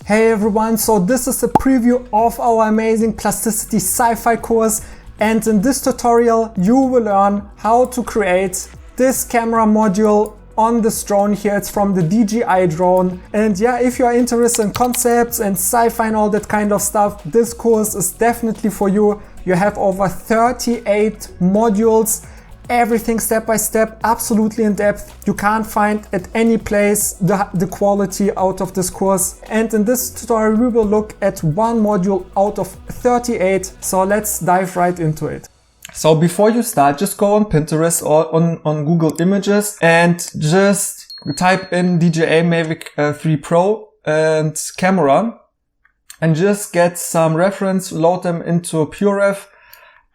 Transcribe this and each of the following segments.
Hey everyone, so this is a preview of our amazing Plasticity Sci-Fi course, and in this tutorial you will learn how to create this camera module on this drone here. It's from the DJI drone, and yeah, if you are interested in concepts and sci-fi and all that kind of stuff, this course is definitely for you. You have over 38 modules, everything step by step, absolutely in depth. You can't find at any place the quality out of this course. And in this tutorial we will look at one module out of 38. So let's dive right into it. So before you start, just go on Pinterest or on Google Images and just type in DJI Mavic 3 Pro and camera and just get some reference, load them into PureRef.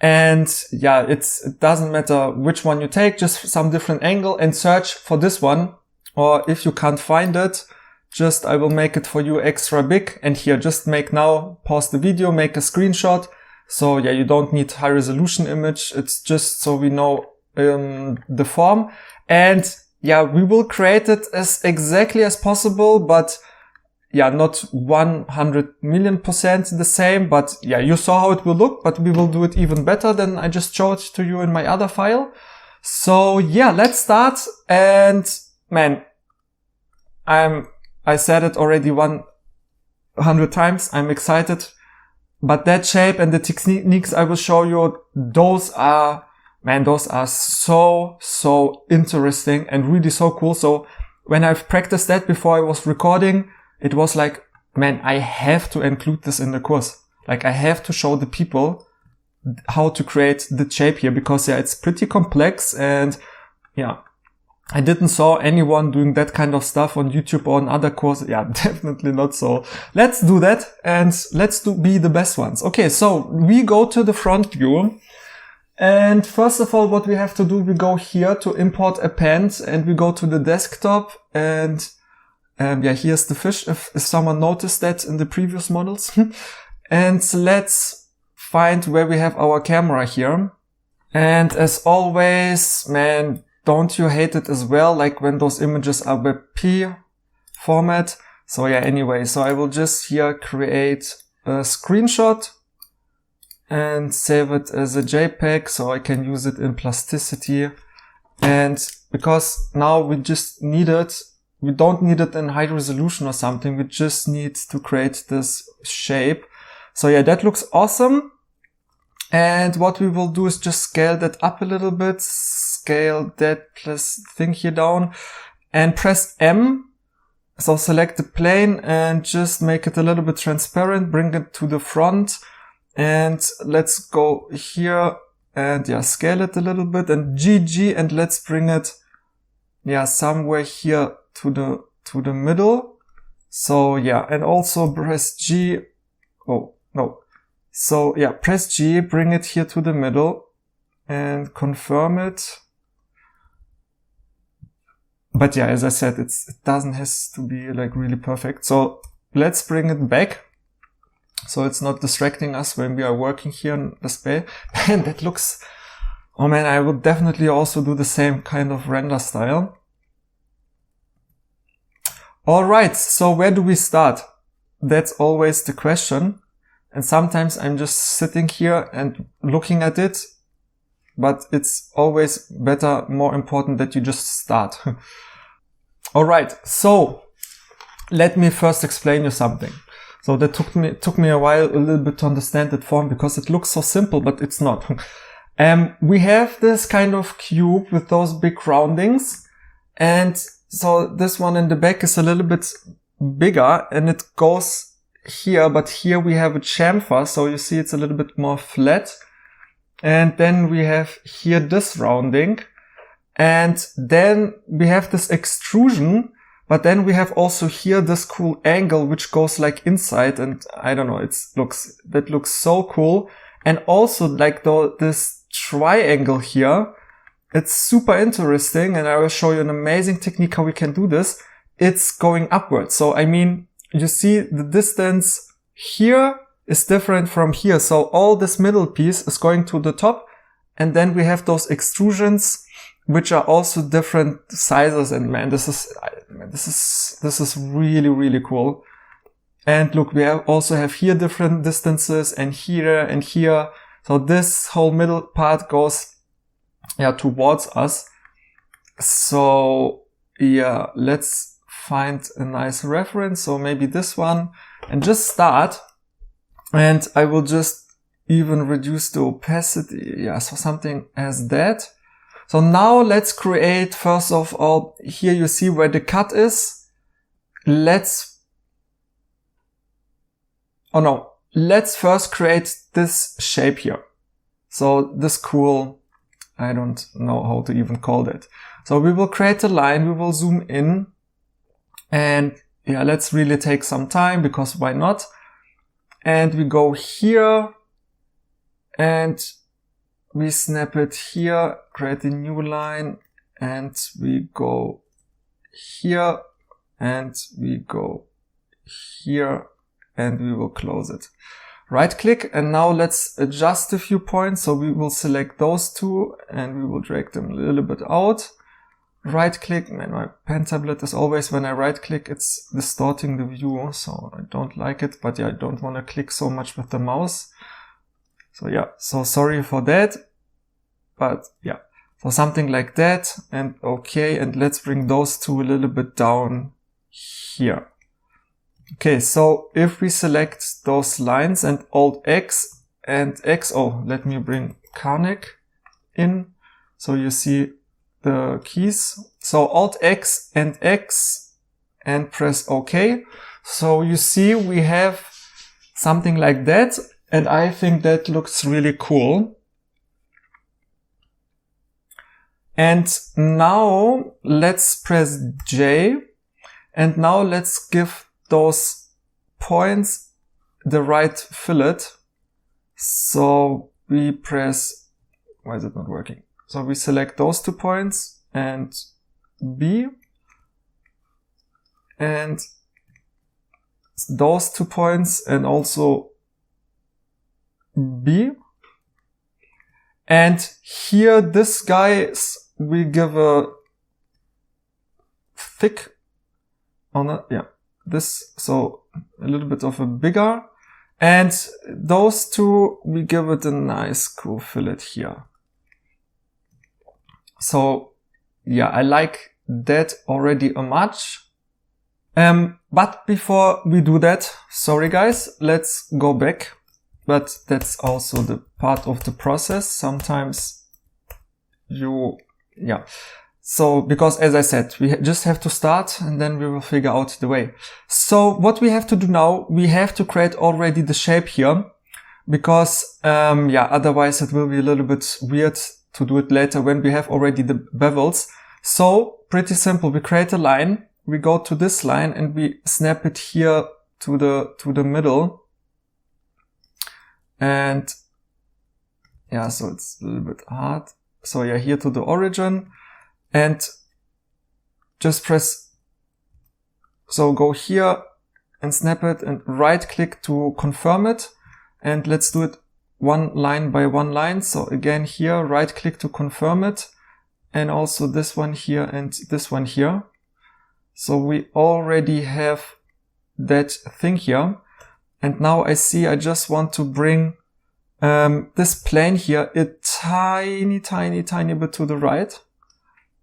And yeah, it doesn't matter which one you take, just some different angle, and search for this one. Or if you can't find it, just I will make it for you extra big. And here, just pause the video, make a screenshot. So yeah, you don't need high resolution image. It's just so we know the form. And yeah, we will create it as exactly as possible, but yeah, not 100 million% the same, but yeah, you saw how it will look, but we will do it even better than I just showed to you in my other file. So yeah, let's start. And man, I said it already 100 times. I'm excited, but that shape and the techniques I will show you, those are so interesting and really so cool. So when I've practiced that before I was recording, it was like, man, I have to include this in the course. Like I have to show the people how to create the shape here, because yeah, it's pretty complex, and yeah, I didn't saw anyone doing that kind of stuff on YouTube or on other courses. Yeah, definitely not. So let's do that, and let's be the best ones. Okay, so we go to the front view, and first of all, what we have to do, we go here to import append, and we go to the desktop, and yeah, here's the fish, if someone noticed that in the previous models. And let's find where we have our camera here. And as always, man, don't you hate it as well, like when those images are WebP format. So yeah, anyway, so I will just here create a screenshot and save it as a JPEG so I can use it in Plasticity. And because now we just need it, we don't need it in high resolution or something. We just need to create this shape. So yeah, that looks awesome. And what we will do is just scale that up a little bit, scale that plus thing here down, and press M. So select the plane and just make it a little bit transparent, bring it to the front. And let's go here and yeah, scale it a little bit, and GG, and let's bring it, yeah, somewhere here to the middle. So yeah, and also press G. Oh no. So yeah, press G, bring it here to the middle and confirm it. But yeah, as I said, it doesn't have to be like really perfect. So let's bring it back, so it's not distracting us when we are working here on the space. And that looks, oh man, I would definitely also do the same kind of render style. Alright, so where do we start? That's always the question. And sometimes I'm just sitting here and looking at it, but it's always better, more important that you just start. Alright, so let me first explain you something. So that took me a while, a little bit to understand that form, because it looks so simple, but it's not. We have this kind of cube with those big roundings, and so this one in the back is a little bit bigger and it goes here, but here we have a chamfer, so you see it's a little bit more flat. And then we have here this rounding, and then we have this extrusion, but then we have also here this cool angle which goes like inside, and I don't know, that looks so cool. And also like this triangle here, it's super interesting, and I will show you an amazing technique how we can do this. It's going upwards. So I mean, you see the distance here is different from here. So all this middle piece is going to the top, and then we have those extrusions which are also different sizes. And man, this is really, really cool. And look, we also have here different distances and here. So this whole middle part goes, yeah, towards us. So yeah, let's find a nice reference. So maybe this one, and just start. And I will just even reduce the opacity. Yeah, so something as that. So now let's create, first of all, here you see where the cut is. Let's first create this shape here. So this cool, I don't know how to even call that. So we will create a line, we will zoom in, and yeah, let's really take some time, because why not? And we go here, and we snap it here, create a new line, and we go here, and we go here, and we will close it. Right click, and now let's adjust a few points. So we will select those two, and we will drag them a little bit out. Right click, man, my pen tablet is always, when I right click, it's distorting the view, so I don't like it, but yeah, I don't want to click so much with the mouse. So yeah, so sorry for that, but yeah, so something like that, and okay, and let's bring those two a little bit down here. Okay, so if we select those lines and Alt X and X, oh, let me bring Karnik in, so you see the keys. So Alt X and press OK. So you see we have something like that, and I think that looks really cool. And now let's press J, and now let's give those points the right fillet. So we press, why is it not working? So we select those 2 points and B, and those 2 points and also B. And here this guy, we give a thick on it, yeah, this, so a little bit of a bigger, and those two, we give it a nice cool fillet here. So yeah, I like that already a much. But before we do that, sorry guys, let's go back. But that's also the part of the process. Sometimes yeah. So, because as I said, we just have to start and then we will figure out the way. So what we have to do now, we have to create already the shape here, because, yeah, otherwise it will be a little bit weird to do it later when we have already the bevels. So pretty simple. We create a line, we go to this line and we snap it here to the middle. And yeah, so it's a little bit hard. So yeah, here to the origin, and just press, so go here and snap it and right click to confirm it. And let's do it one line by one line. So again here, right click to confirm it, and also this one here and this one here. So we already have that thing here. And now I see I just want to bring this plane here a tiny bit to the right.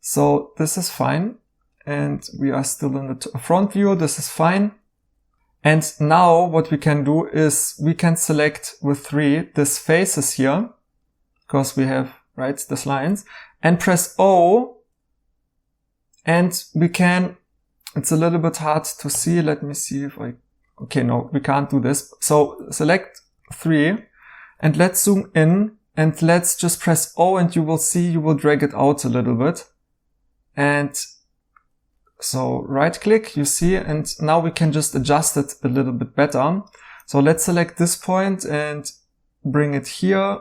So this is fine. And we are still in the front view. This is fine. And now what we can do is we can select with 3 this faces here, because we have, right, this lines, and press O. And we can, it's a little bit hard to see. Let me see if I, okay, no, we can't do this. So select 3 and let's zoom in and let's just press O, and you will see, you will drag it out a little bit. And so right click, you see, and now we can just adjust it a little bit better. So let's select this point and bring it here,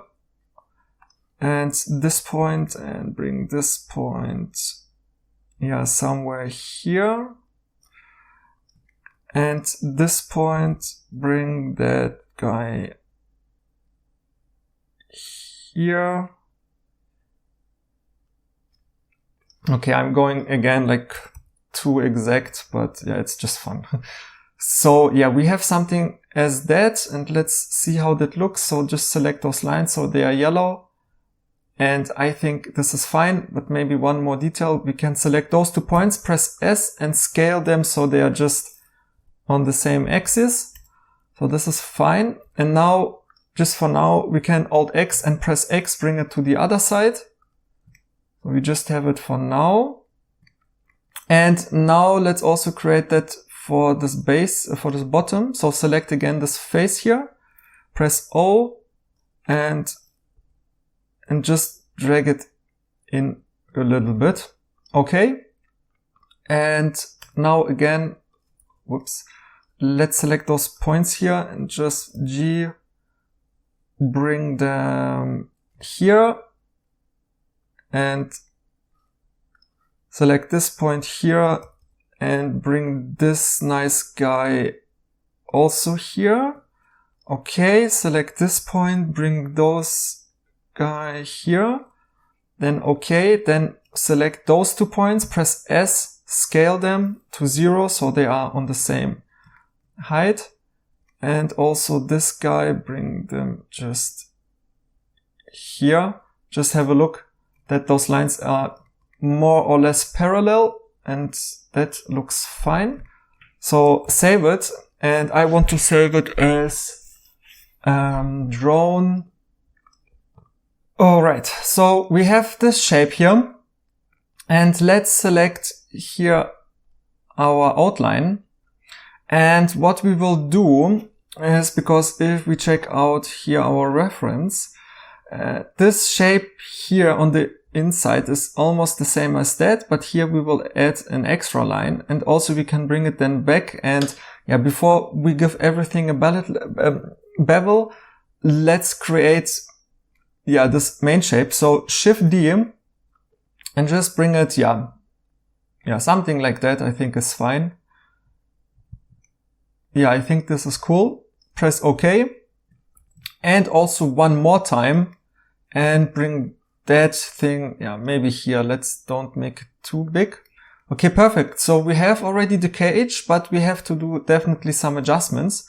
and this point, and bring this point, yeah, somewhere here. And this point, bring that guy here. Okay, I'm going again like too exact, but yeah, it's just fun. So yeah, we have something as that, and let's see how that looks. So just select those lines so they are yellow. And I think this is fine, but maybe one more detail. We can select those 2 points, press S and scale them so they are just on the same axis. So this is fine. And now, just for now, we can Alt X and press X, bring it to the other side. So we just have it for now. And now let's also create that for this base, for this bottom. So select again this face here, press O and just drag it in a little bit. Okay. And now again, whoops, let's select those points here and just G, bring them here and select this point here and bring this nice guy also here. Okay, select this point, bring those guy here, then okay, then select those 2 points, press S, scale them to 0 so they are on the same height, and also this guy, bring them just here. Just have a look that those lines are more or less parallel, and that looks fine. So save it, and I want to save it as drone. Alright, so we have this shape here, and let's select here our outline. And what we will do is, because if we check out here our reference, this shape here on the inside is almost the same as that, but here we will add an extra line, and also we can bring it then back. And yeah, before we give everything a bevel, let's create this main shape. So Shift D and just bring it, something like that I think is fine. Yeah, I think this is cool. Press OK. And also one more time and bring that thing, maybe here. Let's don't make it too big. Okay, perfect. So we have already the cage, but we have to do definitely some adjustments.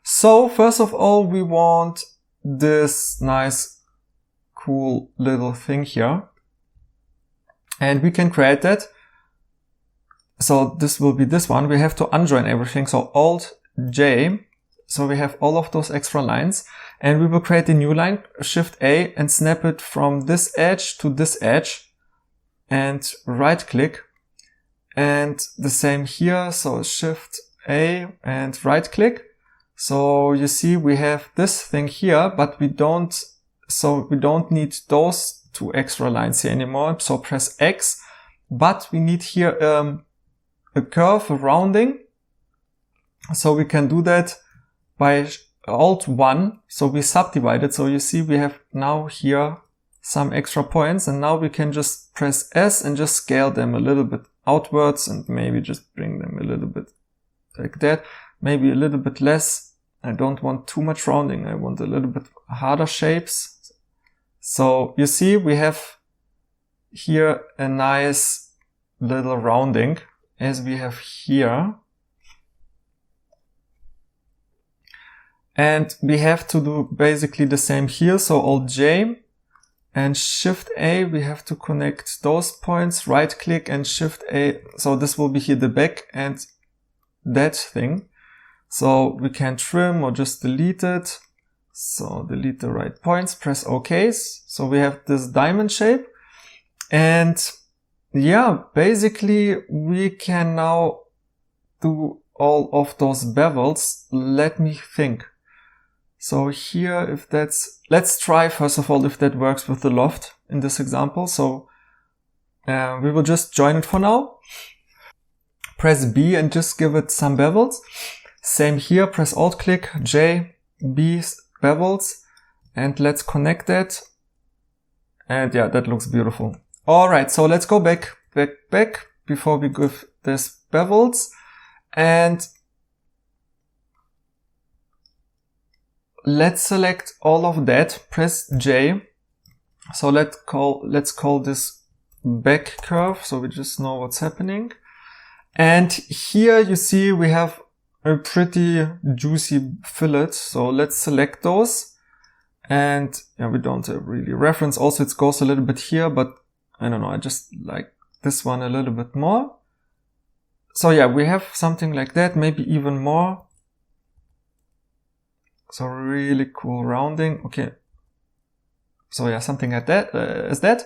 So first of all, we want this nice cool little thing here, and we can create that. So this will be this one. We have to unjoin everything. So Alt J. So we have all of those extra lines, and we will create a new line, Shift A, and snap it from this edge to this edge, and right click, and the same here. So Shift A and right click. So you see we have this thing here, but we don't need those 2 extra lines here anymore. So press X, but we need here a curve, a rounding. So we can do that by Alt 1. So we subdivide it. So you see we have now here some extra points, and now we can just press S and just scale them a little bit outwards, and maybe just bring them a little bit like that. Maybe a little bit less. I don't want too much rounding. I want a little bit harder shapes. So you see we have here a nice little rounding as we have here. And we have to do basically the same here. So Alt J and Shift A, we have to connect those points, right click and Shift A. So this will be here the back and that thing. So we can trim or just delete it. So delete the right points, press OK. So we have this diamond shape. And yeah, basically we can now do all of those bevels. Let me think. So here, if that's, let's try first of all if that works with the loft in this example. So we will just join it for now. Press B and just give it some bevels. Same here, press Alt click, J, B, bevels, and let's connect that. And yeah, that looks beautiful. Alright, so let's go back before we give this bevels. And let's select all of that, press J. So let's call this back curve, so we just know what's happening. And here you see we have a pretty juicy fillet. So let's select those. And yeah, we don't have really reference. Also, it goes a little bit here, but I don't know. I just like this one a little bit more. So yeah, we have something like that, maybe even more. So really cool rounding. Okay. So yeah, something like that, as that.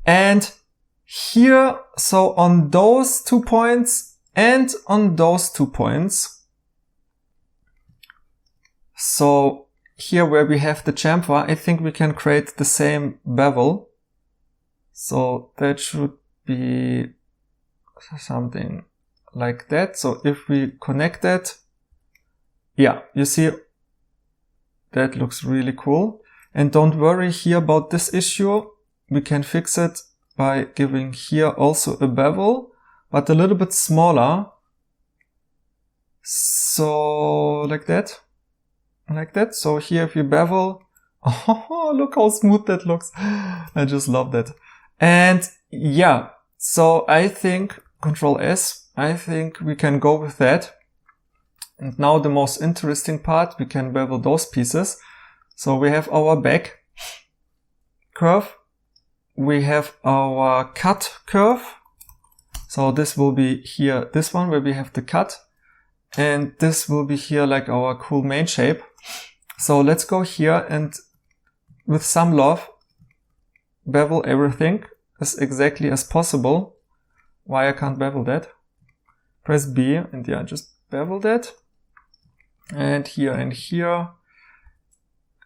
And here, so on those 2 points and on those 2 points. So here where we have the chamfer, I think we can create the same bevel. So that should be something like that. So if we connect that, yeah, you see, that looks really cool. And don't worry here about this issue. We can fix it by giving here also a bevel, but a little bit smaller. So like that. Like that. So here if you bevel, oh, look how smooth that looks. I just love that. And yeah, so I think Control S, I think we can go with that. And now the most interesting part, we can bevel those pieces. So we have our back curve. We have our cut curve. So this will be here, this one where we have the cut. And this will be here like our cool main shape. So let's go here and with some love, bevel everything as exactly as possible. Why I can't bevel that? Press B and yeah, just bevel that. And here and here.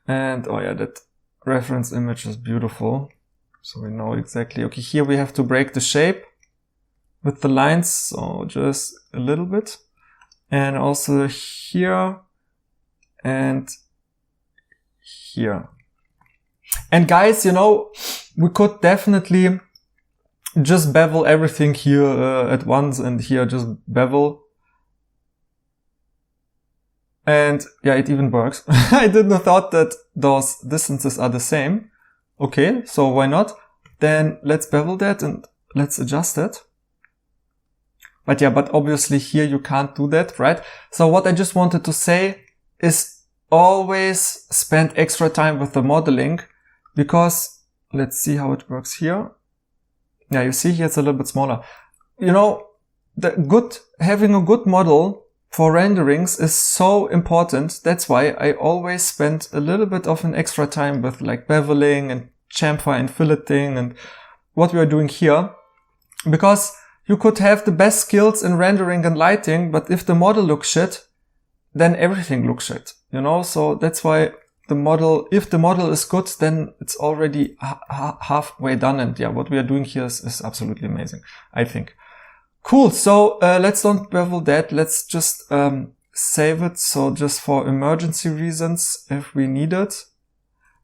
And oh yeah, that reference image is beautiful. So we know exactly. Okay, here we have to break the shape with the lines. So just a little bit. And also here and here. And guys, you know, we could definitely just bevel everything here at once and here just bevel. And yeah, it even works. I didn't thought that those distances are the same. Okay, so why not? Then let's bevel that and let's adjust it. But yeah, but obviously here you can't do that, right? So what I just wanted to say is always spend extra time with the modeling, because let's see how it works here. Yeah, you see here it's a little bit smaller. You know, having a good model for renderings is so important. That's why I always spend a little bit of an extra time with like beveling and chamfer and filleting and what we are doing here. Because you could have the best skills in rendering and lighting, but if the model looks shit, then everything looks shit, you know? So that's why the model, if the model is good, then it's already halfway done. And yeah, what we are doing here is absolutely amazing, I think. Cool. So let's don't bevel that. Let's just save it. So just for emergency reasons, if we need it.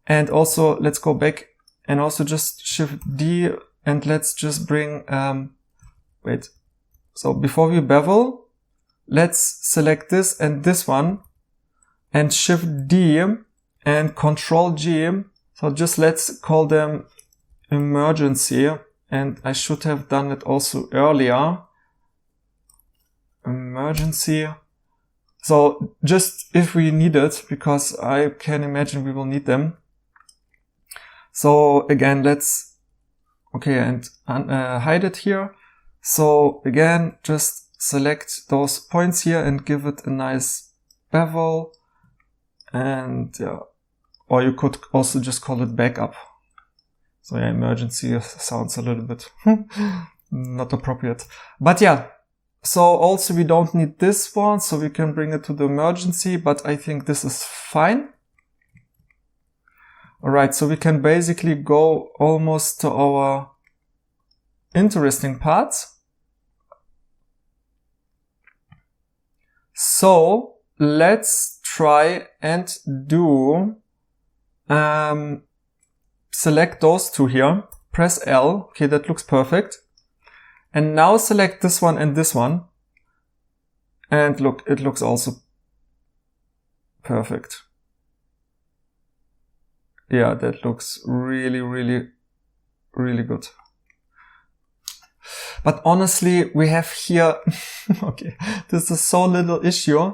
And also let's go back and also just Shift D and let's just bring, wait. So before we bevel, let's select this and this one and Shift D and Control G. So just let's call them emergency. And I should have done it also earlier. Emergency. So just if we need it, because I can imagine we will need them. So again, let's, okay, and hide it here. So again, just select those points here and give it a nice bevel. And yeah, or you could also just call it backup. So yeah, emergency sounds a little bit not appropriate. But yeah, so also we don't need this one, so we can bring it to the emergency, but I think this is fine. Alright, so we can basically go almost to our interesting parts. So let's try and do, select those two here, press L, okay, that looks perfect. And now select this one and this one. And look, it looks also perfect. Yeah, that looks really, really, really good. But honestly, we have here, okay, this is so little issue.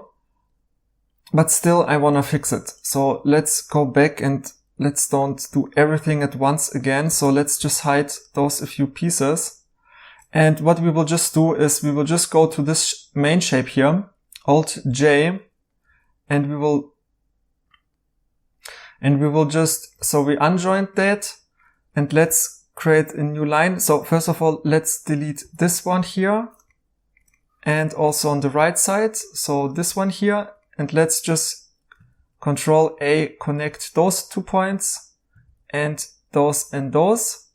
but still I want to fix it. So let's go back and let's don't do everything at once again. So let's just hide those a few pieces. And what we will just do is we will just go to this main shape here, Alt J, and we will just, so we unjoined that, and let's create a new line. So first of all, let's delete this one here, and also on the right side, so this one here, and let's just Control A, connect those 2 points, and those and those.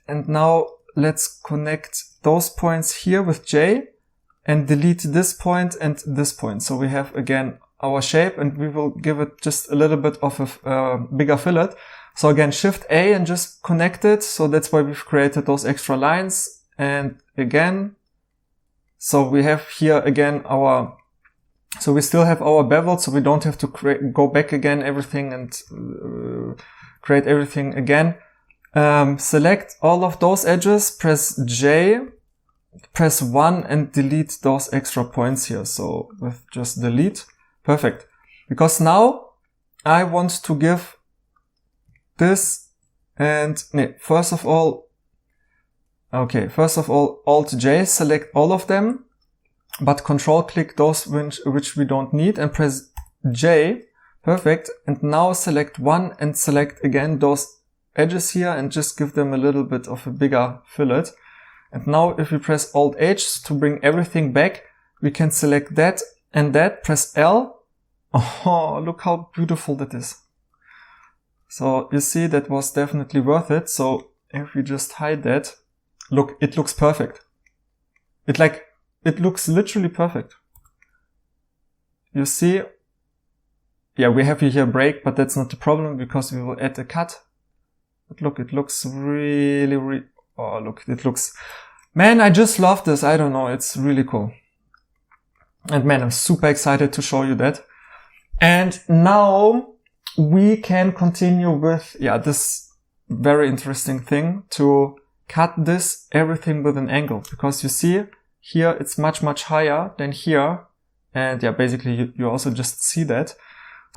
And now let's connect those points here with J, and delete this point and this point. So we have again our shape, and we will give it just a little bit of a bigger fillet. So again, Shift A and just connect it. So that's why we've created those extra lines. And again, so we have here again so we still have our bevel, so we don't have to go back again everything and create everything again. Select all of those edges, press J, press 1 and delete those extra points here. So with just delete. Perfect. Because now I want to give this and first of all, Alt J, select all of them, but Control click those which we don't need and press J. Perfect. And now select 1 and select again those edges here and just give them a little bit of a bigger fillet. And now if we press Alt H to bring everything back, we can select that and that, press L. Oh, look how beautiful that is. So you see that was definitely worth it. So if we just hide that, look, it looks perfect. It looks literally perfect. You see, yeah, we have here break, but that's not the problem because we will add a cut. But look, it looks really, oh, look, it looks, man, I just love this. I don't know. It's really cool. And man, I'm super excited to show you that. And now we can continue with, this very interesting thing to cut this everything with an angle, because you see here it's much higher than here. And basically you also just see that.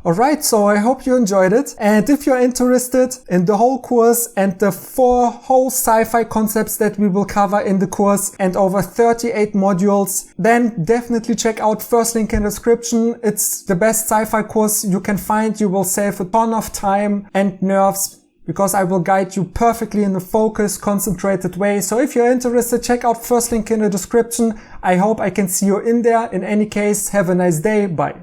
Alright, so I hope you enjoyed it, and if you're interested in the whole course and the 4 whole sci-fi concepts that we will cover in the course and over 38 modules, then definitely check out first link in the description. It's the best sci-fi course you can find. You will save a ton of time and nerves because I will guide you perfectly in a focused, concentrated way. So if you're interested, check out first link in the description. I hope I can see you in there. In any case, have a nice day. Bye.